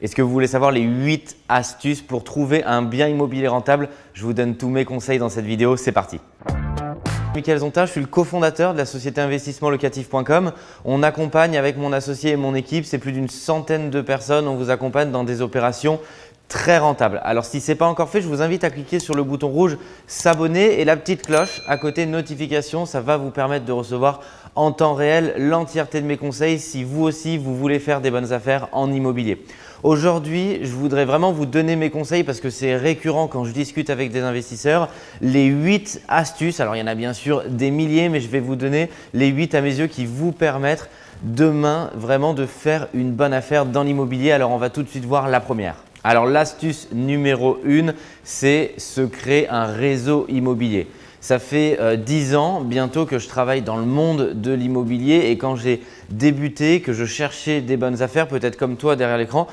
Est-ce que vous voulez savoir les 8 astuces pour trouver un bien immobilier rentable? Je vous donne tous mes conseils dans cette vidéo, c'est parti. Michael Zonta, je suis le cofondateur de la société investissementlocatif.com. On accompagne avec mon associé et mon équipe, c'est plus d'une centaine de personnes, on vous accompagne dans des opérations très rentables. Alors si ce n'est pas encore fait, je vous invite à cliquer sur le bouton rouge s'abonner et la petite cloche à côté notification. Ça va vous permettre de recevoir en temps réel l'entièreté de mes conseils si vous aussi vous voulez faire des bonnes affaires en immobilier. Aujourd'hui, je voudrais vraiment vous donner mes conseils parce que c'est récurrent quand je discute avec des investisseurs. Les 8 astuces, alors il y en a bien sûr des milliers, mais je vais vous donner les 8 à mes yeux qui vous permettent demain vraiment de faire une bonne affaire dans l'immobilier. Alors on va tout de suite voir la première. Alors l'astuce numéro 1, c'est se créer un réseau immobilier. Ça fait 10 ans bientôt que je travaille dans le monde de l'immobilier et quand j'ai débuté, que je cherchais des bonnes affaires, peut-être comme toi derrière l'écran,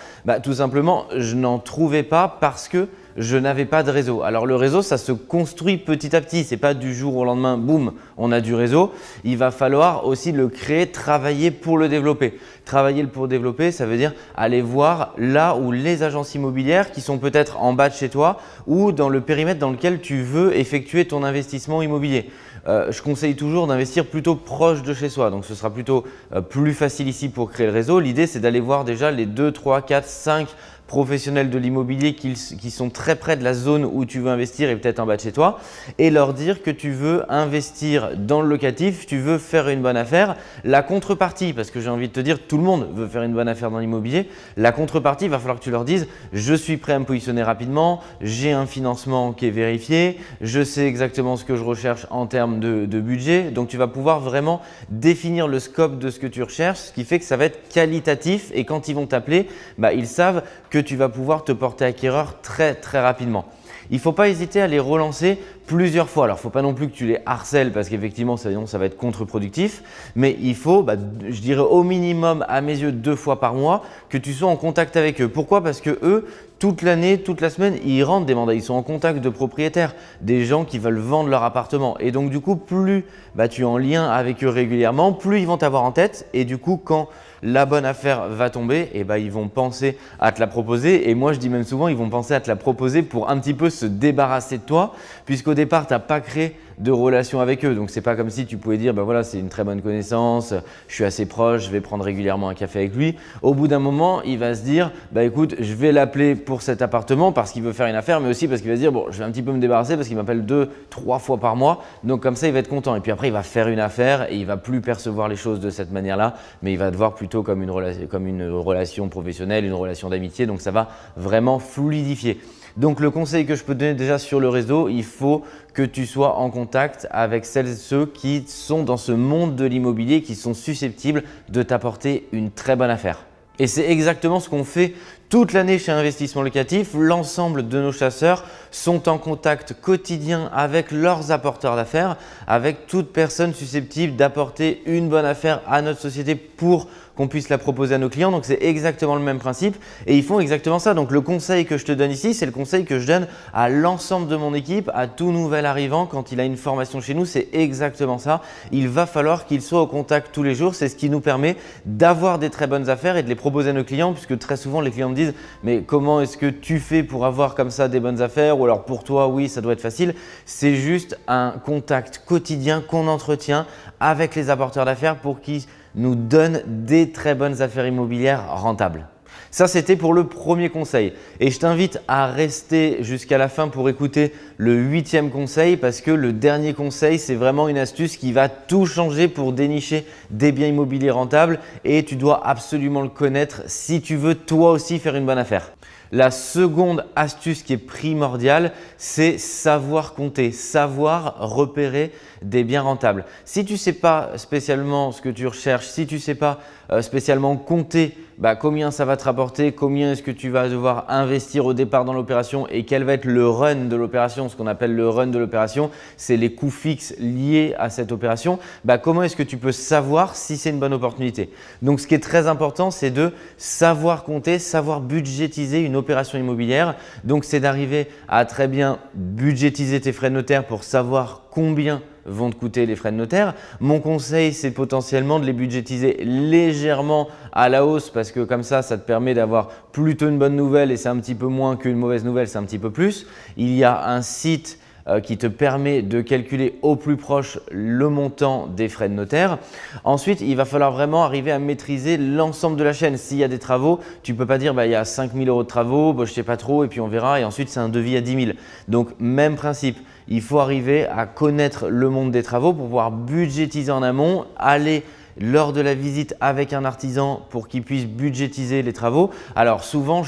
tout simplement je n'en trouvais pas parce que je n'avais pas de réseau. Alors le réseau, ça se construit petit à petit. Ce n'est pas du jour au lendemain, boum, on a du réseau. Il va falloir aussi le créer, travailler pour le développer. Travailler pour le développer, ça veut dire aller voir là où les agences immobilières qui sont peut-être en bas de chez toi ou dans le périmètre dans lequel tu veux effectuer ton investissement immobilier. Je conseille toujours d'investir plutôt proche de chez soi. Donc, ce sera plutôt plus facile ici pour créer le réseau. L'idée, c'est d'aller voir déjà les 2, 3, 4, 5 professionnels de l'immobilier qui sont très près de la zone où tu veux investir et peut-être en bas de chez toi et leur dire que tu veux investir dans le locatif, tu veux faire une bonne affaire. La contrepartie, parce que j'ai envie de te dire tout le monde veut faire une bonne affaire dans l'immobilier, la contrepartie, il va falloir que tu leur dises je suis prêt à me positionner rapidement, j'ai un financement qui est vérifié, je sais exactement ce que je recherche en termes de budget. Donc, tu vas pouvoir vraiment définir le scope de ce que tu recherches, ce qui fait que ça va être qualitatif et quand ils vont t'appeler, ils savent que tu vas pouvoir te porter acquéreur très rapidement. Il ne faut pas hésiter à les relancer plusieurs fois. Alors, il ne faut pas non plus que tu les harcèles parce qu'effectivement, ça va être contre-productif. Mais il faut, je dirais au minimum à mes yeux 2 fois par mois que tu sois en contact avec eux. Pourquoi? Parce que eux, toute l'année, toute la semaine, ils rentrent des mandats. Ils sont en contact de propriétaires, des gens qui veulent vendre leur appartement. Et donc, du coup, plus tu es en lien avec eux régulièrement, plus ils vont t'avoir en tête. Et du coup, quand la bonne affaire va tomber, ils vont penser à te la proposer. Et moi, je dis même souvent, ils vont penser à te la proposer pour un petit peu se débarrasser de toi, puisqu'au départ, tu n'as pas créé de relation avec eux. Donc, ce n'est pas comme si tu pouvais dire, voilà, c'est une très bonne connaissance, je suis assez proche, je vais prendre régulièrement un café avec lui. Au bout d'un moment, il va se dire, écoute, je vais l'appeler pour cet appartement parce qu'il veut faire une affaire, mais aussi parce qu'il va se dire, bon, je vais un petit peu me débarrasser parce qu'il m'appelle 2, 3 fois par mois. Donc, comme ça, il va être content. Et puis après, il va faire une affaire et il va plus percevoir les choses de cette manière-là, mais il va te voir plutôt comme une relation professionnelle, une relation d'amitié. Donc, ça va vraiment fluidifier. Donc, le conseil que je peux te donner déjà sur le réseau, il faut que tu sois en contact avec celles et ceux qui sont dans ce monde de l'immobilier, qui sont susceptibles de t'apporter une très bonne affaire. Et c'est exactement ce qu'on fait toute l'année chez Investissement Locatif. L'ensemble de nos chasseurs sont en contact quotidien avec leurs apporteurs d'affaires, avec toute personne susceptible d'apporter une bonne affaire à notre société pour qu'on puisse la proposer à nos clients. Donc, c'est exactement le même principe et ils font exactement ça. Donc, le conseil que je te donne ici, c'est le conseil que je donne à l'ensemble de mon équipe, à tout nouvel arrivant quand il a une formation chez nous. C'est exactement ça. Il va falloir qu'il soit au contact tous les jours. C'est ce qui nous permet d'avoir des très bonnes affaires et de les proposer à nos clients puisque très souvent, les clients me disent « mais comment est-ce que tu fais pour avoir comme ça des bonnes affaires ?» ou alors « pour toi, oui, ça doit être facile ». C'est juste un contact quotidien qu'on entretient avec les apporteurs d'affaires pour qu'ils nous donnent des très bonnes affaires immobilières rentables. Ça, c'était pour le premier conseil. Et je t'invite à rester jusqu'à la fin pour écouter le 8e conseil parce que le dernier conseil, c'est vraiment une astuce qui va tout changer pour dénicher des biens immobiliers rentables et tu dois absolument le connaître si tu veux toi aussi faire une bonne affaire. La seconde astuce qui est primordiale, c'est savoir compter, savoir repérer des biens rentables. Si tu ne sais pas spécialement ce que tu recherches, si tu ne sais pas spécialement compter combien ça va te rapporter, combien est-ce que tu vas devoir investir au départ dans l'opération et quel va être le run de l'opération. Ce qu'on appelle le run de l'opération, c'est les coûts fixes liés à cette opération. Comment est-ce que tu peux savoir si c'est une bonne opportunité? Donc, ce qui est très important, c'est de savoir compter, savoir budgétiser une opération immobilière. Donc, c'est d'arriver à très bien budgétiser tes frais de notaire pour savoir combien vont te coûter les frais de notaire. Mon conseil, c'est potentiellement de les budgétiser légèrement à la hausse parce que comme ça te permet d'avoir plutôt une bonne nouvelle et c'est un petit peu moins qu'une mauvaise nouvelle, c'est un petit peu plus. Il y a un site qui te permet de calculer au plus proche le montant des frais de notaire. Ensuite, il va falloir vraiment arriver à maîtriser l'ensemble de la chaîne. S'il y a des travaux, tu ne peux pas dire il y a 5 000 € de travaux, je ne sais pas trop et puis on verra et ensuite c'est un devis à 10 000. Donc même principe, il faut arriver à connaître le monde des travaux pour pouvoir budgétiser en amont, aller lors de la visite avec un artisan pour qu'il puisse budgétiser les travaux. Alors souvent,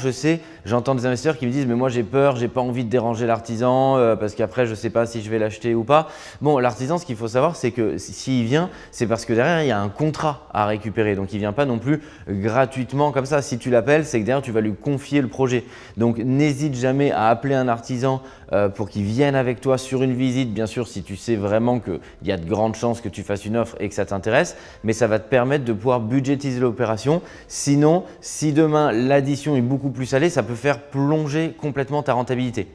j'entends des investisseurs qui me disent « mais moi j'ai peur, j'ai pas envie de déranger l'artisan parce qu'après je ne sais pas si je vais l'acheter ou pas ». Bon, l'artisan, ce qu'il faut savoir, c'est que s'il vient, c'est parce que derrière, il y a un contrat à récupérer. Donc, il ne vient pas non plus gratuitement comme ça. Si tu l'appelles, c'est que derrière, tu vas lui confier le projet. Donc, n'hésite jamais à appeler un artisan pour qu'il vienne avec toi sur une visite. Bien sûr, si tu sais vraiment qu'il y a de grandes chances que tu fasses une offre et que ça t'intéresse, mais ça va te permettre de pouvoir budgétiser l'opération. Sinon, si demain l'addition est beaucoup plus salée, ça peut faire plonger complètement ta rentabilité.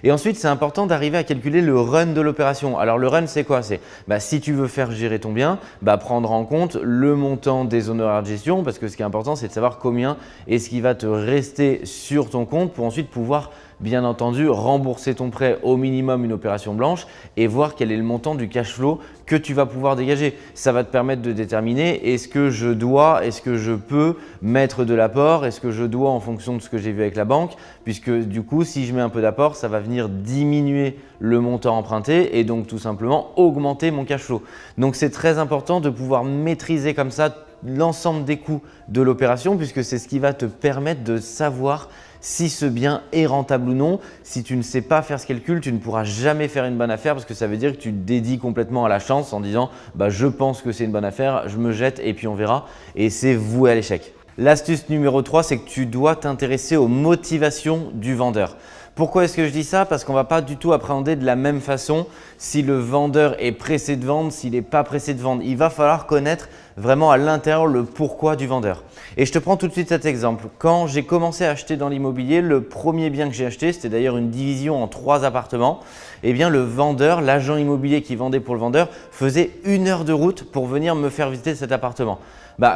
Et ensuite, c'est important d'arriver à calculer le run de l'opération. Alors, le run, c'est quoi? C'est si tu veux faire gérer ton bien, prendre en compte le montant des honoraires de gestion parce que ce qui est important, c'est de savoir combien est-ce qui va te rester sur ton compte pour ensuite pouvoir bien entendu rembourser ton prêt au minimum une opération blanche et voir quel est le montant du cash flow que tu vas pouvoir dégager. Ça va te permettre de déterminer est-ce que je dois, est-ce que je peux mettre de l'apport, est-ce que je dois en fonction de ce que j'ai vu avec la banque puisque du coup si je mets un peu d'apport ça va venir diminuer le montant emprunté et donc tout simplement augmenter mon cash flow. Donc c'est très important de pouvoir maîtriser comme ça l'ensemble des coûts de l'opération puisque c'est ce qui va te permettre de savoir si ce bien est rentable ou non. Si tu ne sais pas faire ce calcul, tu ne pourras jamais faire une bonne affaire parce que ça veut dire que tu te dédies complètement à la chance en disant je pense que c'est une bonne affaire, je me jette et puis on verra et c'est voué à l'échec. L'astuce numéro 3, c'est que tu dois t'intéresser aux motivations du vendeur. Pourquoi est-ce que je dis ça? Parce qu'on ne va pas du tout appréhender de la même façon si le vendeur est pressé de vendre, s'il n'est pas pressé de vendre. Il va falloir connaître vraiment à l'intérieur le pourquoi du vendeur. Et je te prends tout de suite cet exemple. Quand j'ai commencé à acheter dans l'immobilier, le premier bien que j'ai acheté, c'était d'ailleurs une division en 3 appartements. Eh bien, le vendeur, l'agent immobilier qui vendait pour le vendeur, faisait 1 heure de route pour venir me faire visiter cet appartement.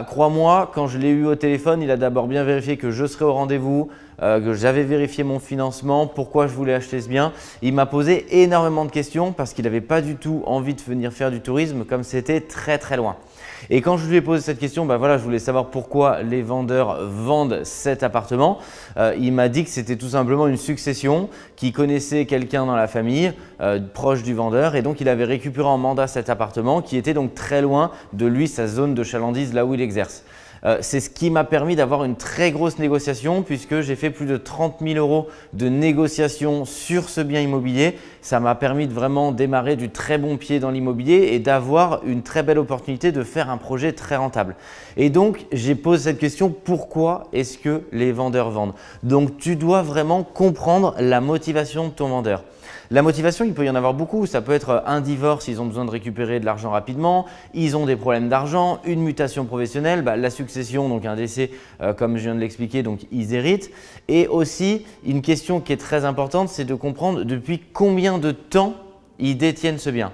Crois-moi, quand je l'ai eu au téléphone, il a d'abord bien vérifié que je serais au rendez-vous, que j'avais vérifié mon financement, pourquoi je voulais acheter ce bien. Il m'a posé énormément de questions parce qu'il n'avait pas du tout envie de venir faire du tourisme comme c'était très très loin. Et quand je lui ai posé cette question, je voulais savoir pourquoi les vendeurs vendent cet appartement. Il m'a dit que c'était tout simplement une succession, qu'il connaissait quelqu'un dans la famille proche du vendeur et donc il avait récupéré en mandat cet appartement qui était donc très loin de lui, sa zone de chalandise là où il exerce. C'est ce qui m'a permis d'avoir une très grosse négociation puisque j'ai fait plus de 30 000 € de négociation sur ce bien immobilier. Ça m'a permis de vraiment démarrer du très bon pied dans l'immobilier et d'avoir une très belle opportunité de faire un projet très rentable. Et donc, j'ai posé cette question, pourquoi est-ce que les vendeurs vendent? Donc, tu dois vraiment comprendre la motivation de ton vendeur. La motivation, il peut y en avoir beaucoup. Ça peut être un divorce, ils ont besoin de récupérer de l'argent rapidement, ils ont des problèmes d'argent, une mutation professionnelle, la succession, donc un décès comme je viens de l'expliquer, donc ils héritent. Et aussi, une question qui est très importante, c'est de comprendre depuis combien de temps ils détiennent ce bien.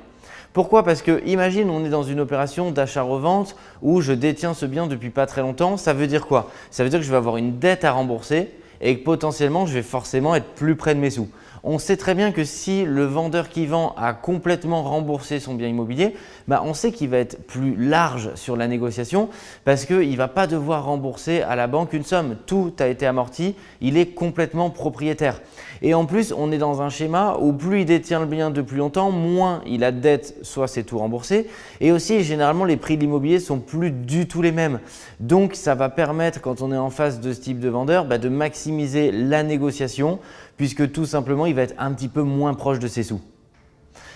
Pourquoi? Parce que imagine, on est dans une opération d'achat-revente où je détiens ce bien depuis pas très longtemps. Ça veut dire quoi? Ça veut dire que je vais avoir une dette à rembourser et que potentiellement, je vais forcément être plus près de mes sous. On sait très bien que si le vendeur qui vend a complètement remboursé son bien immobilier, on sait qu'il va être plus large sur la négociation parce qu'il ne va pas devoir rembourser à la banque une somme. Tout a été amorti, il est complètement propriétaire. Et en plus, on est dans un schéma où plus il détient le bien depuis longtemps, moins il a de dette, soit c'est tout remboursé. Et aussi, généralement, les prix de l'immobilier sont plus du tout les mêmes. Donc, ça va permettre, quand on est en face de ce type de vendeur, de maximiser la négociation puisque tout simplement, il va être un petit peu moins proche de ses sous.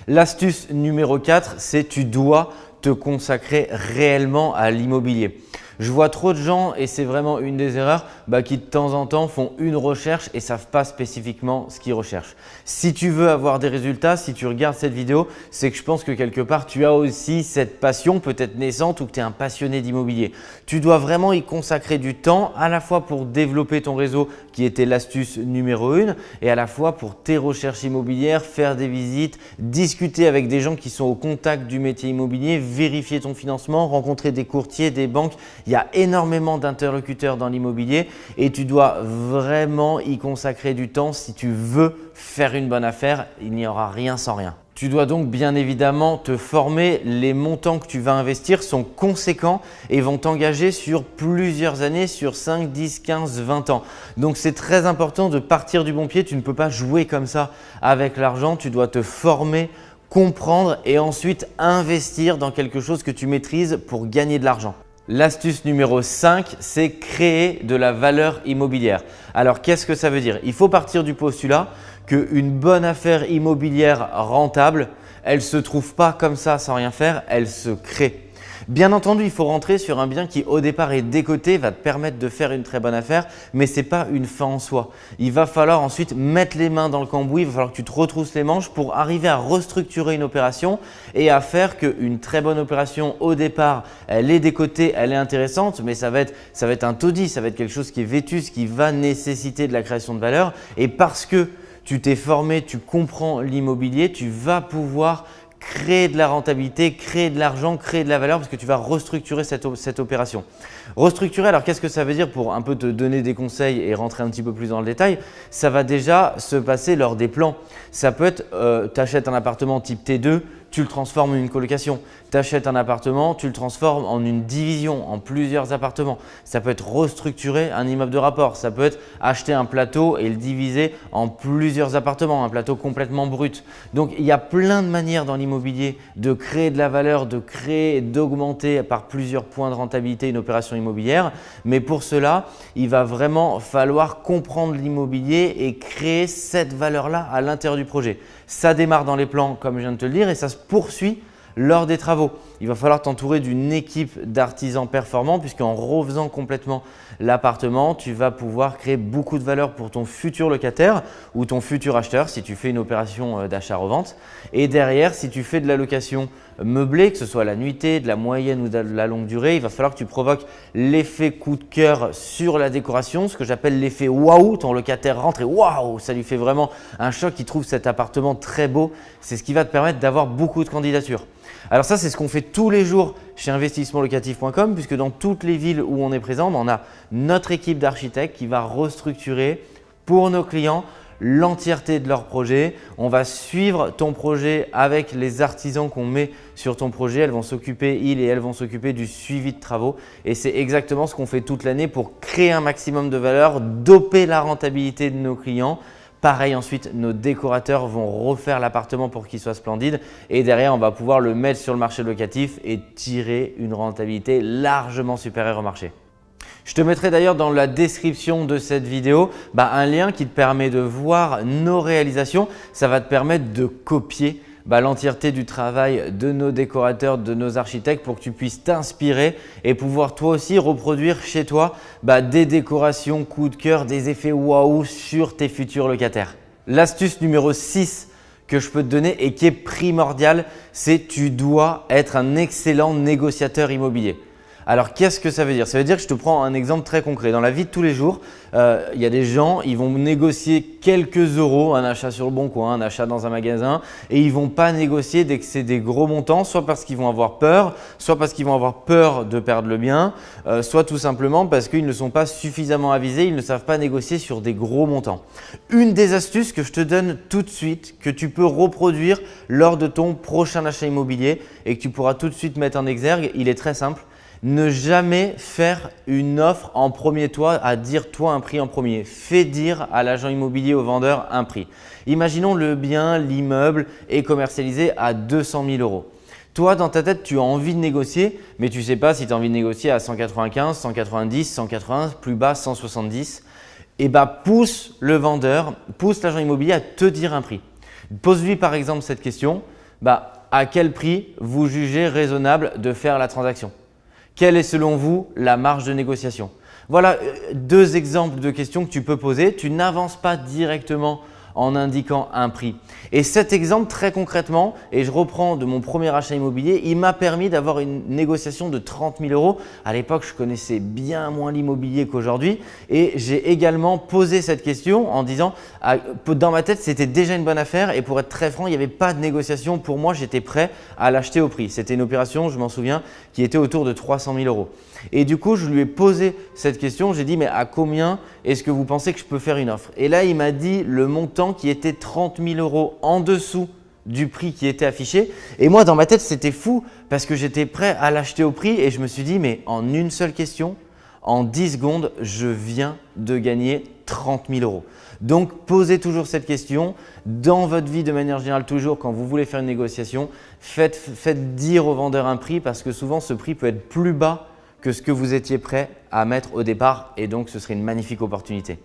L'astuce numéro 4, c'est tu dois te consacrer réellement à l'immobilier. Je vois trop de gens, et c'est vraiment une des erreurs, qui de temps en temps font une recherche et ne savent pas spécifiquement ce qu'ils recherchent. Si tu veux avoir des résultats, si tu regardes cette vidéo, c'est que je pense que quelque part tu as aussi cette passion peut-être naissante ou que tu es un passionné d'immobilier. Tu dois vraiment y consacrer du temps à la fois pour développer ton réseau qui était l'astuce numéro 1 et à la fois pour tes recherches immobilières, faire des visites, discuter avec des gens qui sont au contact du métier immobilier, vérifier ton financement, rencontrer des courtiers, des banques. Il y a énormément d'interlocuteurs dans l'immobilier et tu dois vraiment y consacrer du temps si tu veux faire une bonne affaire. Il n'y aura rien sans rien. Tu dois donc bien évidemment te former. Les montants que tu vas investir sont conséquents et vont t'engager sur plusieurs années, sur 5, 10, 15, 20 ans. Donc c'est très important de partir du bon pied. Tu ne peux pas jouer comme ça avec l'argent. Tu dois te former, comprendre et ensuite investir dans quelque chose que tu maîtrises pour gagner de l'argent. L'astuce numéro 5, c'est créer de la valeur immobilière. Alors, qu'est-ce que ça veut dire? Il faut partir du postulat qu'une bonne affaire immobilière rentable, elle ne se trouve pas comme ça sans rien faire, elle se crée. Bien entendu, il faut rentrer sur un bien qui au départ est décoté, va te permettre de faire une très bonne affaire, mais ce n'est pas une fin en soi. Il va falloir ensuite mettre les mains dans le cambouis, il va falloir que tu te retrousses les manches pour arriver à restructurer une opération et à faire qu'une très bonne opération au départ, elle est décotée, elle est intéressante, mais ça va être un taudis, ça va être quelque chose qui est vétuste, qui va nécessiter de la création de valeur. Et parce que tu t'es formé, tu comprends l'immobilier, tu vas pouvoir créer de la rentabilité, créer de l'argent, créer de la valeur parce que tu vas restructurer cette opération. Restructurer, alors qu'est-ce que ça veut dire pour un peu te donner des conseils et rentrer un petit peu plus dans le détail? Ça va déjà se passer lors des plans. Ça peut être, tu achètes un appartement type T2, tu le transformes en une colocation. Tu achètes un appartement, tu le transformes en une division, en plusieurs appartements. Ça peut être restructurer un immeuble de rapport. Ça peut être acheter un plateau et le diviser en plusieurs appartements, un plateau complètement brut. Donc, il y a plein de manières dans l'immobilier de créer de la valeur, de créer et d'augmenter par plusieurs points de rentabilité une opération immobilière. Mais pour cela, il va vraiment falloir comprendre l'immobilier et créer cette valeur-là à l'intérieur du projet. Ça démarre dans les plans, comme je viens de te le dire, et ça se poursuit lors des travaux. Il va falloir t'entourer d'une équipe d'artisans performants puisqu'en refaisant complètement l'appartement, tu vas pouvoir créer beaucoup de valeur pour ton futur locataire ou ton futur acheteur si tu fais une opération d'achat-revente. Et derrière, si tu fais de la location meublée, que ce soit la nuitée, de la moyenne ou de la longue durée, il va falloir que tu provoques l'effet coup de cœur sur la décoration, ce que j'appelle l'effet waouh. Ton locataire rentre et waouh, ça lui fait vraiment un choc, il trouve cet appartement très beau. C'est ce qui va te permettre d'avoir beaucoup de candidatures. Alors ça, c'est ce qu'on fait tous les jours chez investissementlocatif.com puisque dans toutes les villes où on est présent, on a notre équipe d'architectes qui va restructurer pour nos clients l'entièreté de leur projet. On va suivre ton projet avec les artisans qu'on met sur ton projet. Elles vont s'occuper, ils et elles vont s'occuper du suivi de travaux. Et c'est exactement ce qu'on fait toute l'année pour créer un maximum de valeur, doper la rentabilité de nos clients. Pareil, ensuite, nos décorateurs vont refaire l'appartement pour qu'il soit splendide et derrière, on va pouvoir le mettre sur le marché locatif et tirer une rentabilité largement supérieure au marché. Je te mettrai d'ailleurs dans la description de cette vidéo un lien qui te permet de voir nos réalisations. Ça va te permettre de copier l'entièreté du travail de nos décorateurs, de nos architectes pour que tu puisses t'inspirer et pouvoir toi aussi reproduire chez toi des décorations coup de cœur, des effets waouh sur tes futurs locataires. L'astuce numéro 6 que je peux te donner et qui est primordiale, c'est tu dois être un excellent négociateur immobilier. Alors, qu'est-ce que ça veut dire? Ça veut dire que je te prends un exemple très concret. Dans la vie de tous les jours, il y a des gens, ils vont négocier quelques euros, un achat sur le bon coin, un achat dans un magasin et ils ne vont pas négocier dès que c'est des gros montants, soit parce qu'ils vont avoir peur, soit parce qu'ils vont avoir peur de perdre le bien, soit tout simplement parce qu'ils ne sont pas suffisamment avisés, ils ne savent pas négocier sur des gros montants. Une des astuces que je te donne tout de suite, que tu peux reproduire lors de ton prochain achat immobilier et que tu pourras tout de suite mettre en exergue, il est très simple. Ne jamais faire une offre en premier à dire toi un prix en premier. Fais dire à l'agent immobilier, au vendeur, un prix. Imaginons le bien, l'immeuble est commercialisé à 200 000 euros. Toi, dans ta tête, tu as envie de négocier, mais tu ne sais pas si tu as envie de négocier à 195, 190, 180, plus bas 170. Et pousse le vendeur, pousse l'agent immobilier à te dire un prix. Pose-lui par exemple cette question, à quel prix vous jugez raisonnable de faire la transaction ? Quelle est selon vous la marge de négociation? Voilà deux exemples de questions que tu peux poser. Tu n'avances pas directement en indiquant un prix. Et cet exemple, très concrètement, et je reprends de mon premier achat immobilier, il m'a permis d'avoir une négociation de 30 000 euros. À l'époque, je connaissais bien moins l'immobilier qu'aujourd'hui et j'ai également posé cette question en disant, dans ma tête, c'était déjà une bonne affaire et pour être très franc, il n'y avait pas de négociation. Pour moi, j'étais prêt à l'acheter au prix. C'était une opération, je m'en souviens, qui était autour de 300 000 euros. Et du coup, je lui ai posé cette question. J'ai dit, mais à combien est-ce que vous pensez que je peux faire une offre? Et là, il m'a dit le montant qui était 30 000 euros en dessous du prix qui était affiché. Et moi, dans ma tête, c'était fou parce que j'étais prêt à l'acheter au prix et je me suis dit, mais en une seule question, en 10 secondes, je viens de gagner 30 000 euros. Donc, posez toujours cette question dans votre vie de manière générale, toujours quand vous voulez faire une négociation, faites dire au vendeur un prix parce que souvent, ce prix peut être plus bas que ce que vous étiez prêt à mettre au départ et donc ce serait une magnifique opportunité.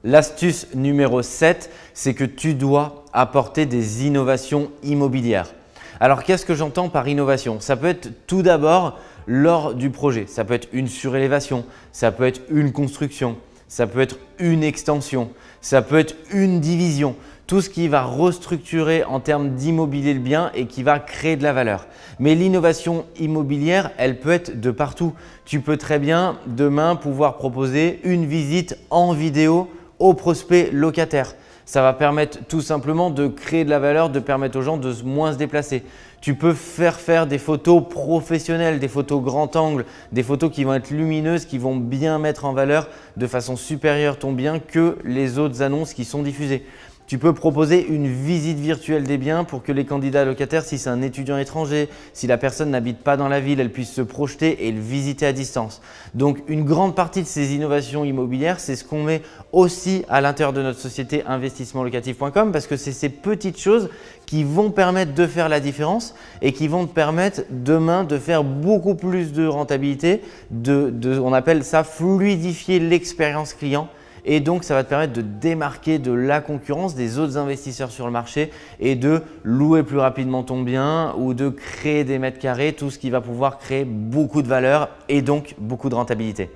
L'astuce numéro 7, c'est que tu dois apporter des innovations immobilières. Alors, qu'est-ce que j'entends par innovation? Ça peut être tout d'abord lors du projet. Ça peut être une surélévation, ça peut être une construction, ça peut être une extension, ça peut être une division. Tout ce qui va restructurer en termes d'immobilier le bien et qui va créer de la valeur. Mais l'innovation immobilière, elle peut être de partout. Tu peux très bien demain pouvoir proposer une visite en vidéo aux prospects locataires. Ça va permettre tout simplement de créer de la valeur, de permettre aux gens de moins se déplacer. Tu peux faire des photos professionnelles, des photos grand angle, des photos qui vont être lumineuses, qui vont bien mettre en valeur de façon supérieure ton bien que les autres annonces qui sont diffusées. Tu peux proposer une visite virtuelle des biens pour que les candidats locataires, si c'est un étudiant étranger, si la personne n'habite pas dans la ville, elle puisse se projeter et le visiter à distance. Donc, une grande partie de ces innovations immobilières, c'est ce qu'on met aussi à l'intérieur de notre société investissementlocatif.com parce que c'est ces petites choses qui vont permettre de faire la différence et qui vont te permettre demain de faire beaucoup plus de rentabilité, on appelle ça fluidifier l'expérience client. Et donc, ça va te permettre de démarquer de la concurrence des autres investisseurs sur le marché et de louer plus rapidement ton bien ou de créer des mètres carrés, tout ce qui va pouvoir créer beaucoup de valeur et donc beaucoup de rentabilité.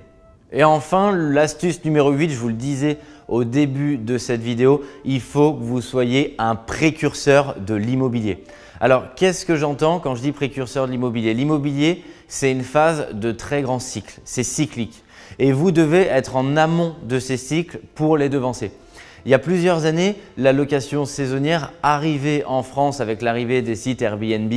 Et enfin, l'astuce numéro 8, je vous le disais au début de cette vidéo, il faut que vous soyez un précurseur de l'immobilier. Alors, qu'est-ce que j'entends quand je dis précurseur de l'immobilier? L'immobilier, c'est une phase de très grand cycle, c'est cyclique. Et vous devez être en amont de ces cycles pour les devancer. Il y a plusieurs années, la location saisonnière arrivait en France avec l'arrivée des sites Airbnb,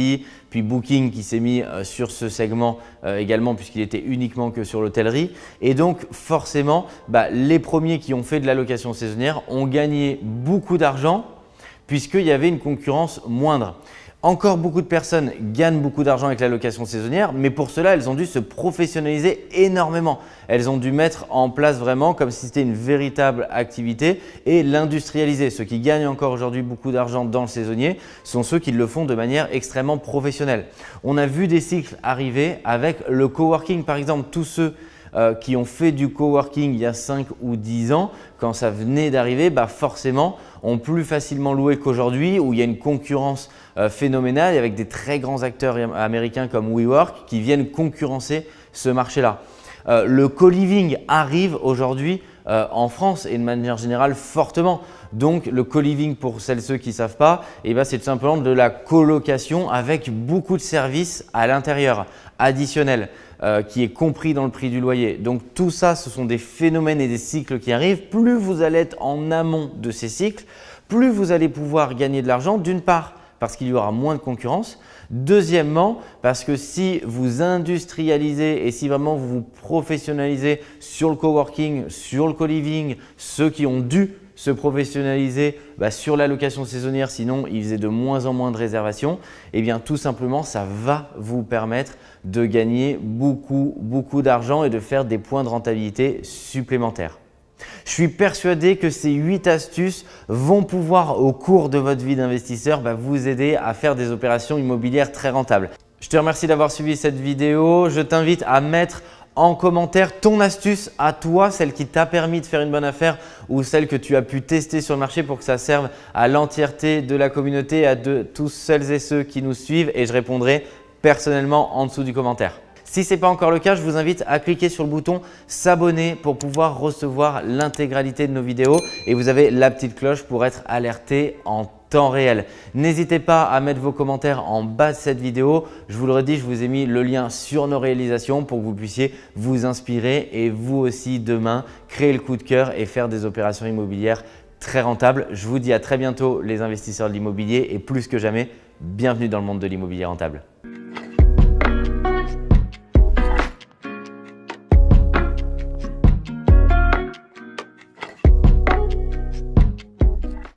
puis Booking qui s'est mis sur ce segment également puisqu'il était uniquement que sur l'hôtellerie. Et donc forcément, les premiers qui ont fait de la location saisonnière ont gagné beaucoup d'argent puisqu'il y avait une concurrence moindre. Encore beaucoup de personnes gagnent beaucoup d'argent avec la location saisonnière, mais pour cela, elles ont dû se professionnaliser énormément. Elles ont dû mettre en place vraiment comme si c'était une véritable activité et l'industrialiser. Ceux qui gagnent encore aujourd'hui beaucoup d'argent dans le saisonnier sont ceux qui le font de manière extrêmement professionnelle. On a vu des cycles arriver avec le coworking par exemple. Tous ceux qui ont fait du coworking il y a 5 ou 10 ans, quand ça venait d'arriver, forcément ont plus facilement loué qu'aujourd'hui où il y a une concurrence phénoménale avec des très grands acteurs américains comme WeWork qui viennent concurrencer ce marché-là. Le co-living arrive aujourd'hui en France et de manière générale fortement. Donc le co-living pour celles et ceux qui ne savent pas, c'est tout simplement de la colocation avec beaucoup de services à l'intérieur additionnels qui est compris dans le prix du loyer. Donc tout ça, ce sont des phénomènes et des cycles qui arrivent. Plus vous allez être en amont de ces cycles, plus vous allez pouvoir gagner de l'argent. D'une part, parce qu'il y aura moins de concurrence. Deuxièmement, parce que si vous industrialisez et si vraiment vous vous professionnalisez sur le coworking, sur le co-living, ceux qui ont dû se professionnaliser sur la location saisonnière, sinon ils faisaient de moins en moins de réservations, et bien tout simplement ça va vous permettre de gagner beaucoup d'argent et de faire des points de rentabilité supplémentaires. Je suis persuadé que ces 8 astuces vont pouvoir au cours de votre vie d'investisseur vous aider à faire des opérations immobilières très rentables. Je te remercie d'avoir suivi cette vidéo. Je t'invite à mettre en commentaire ton astuce à toi, celle qui t'a permis de faire une bonne affaire ou celle que tu as pu tester sur le marché pour que ça serve à l'entièreté de la communauté, à tous celles et ceux qui nous suivent et je répondrai personnellement en dessous du commentaire. Si ce n'est pas encore le cas, je vous invite à cliquer sur le bouton s'abonner pour pouvoir recevoir l'intégralité de nos vidéos et vous avez la petite cloche pour être alerté en temps réel. N'hésitez pas à mettre vos commentaires en bas de cette vidéo. Je vous le redis, je vous ai mis le lien sur nos réalisations pour que vous puissiez vous inspirer et vous aussi demain créer le coup de cœur et faire des opérations immobilières très rentables. Je vous dis à très bientôt les investisseurs de l'immobilier et plus que jamais, bienvenue dans le monde de l'immobilier rentable.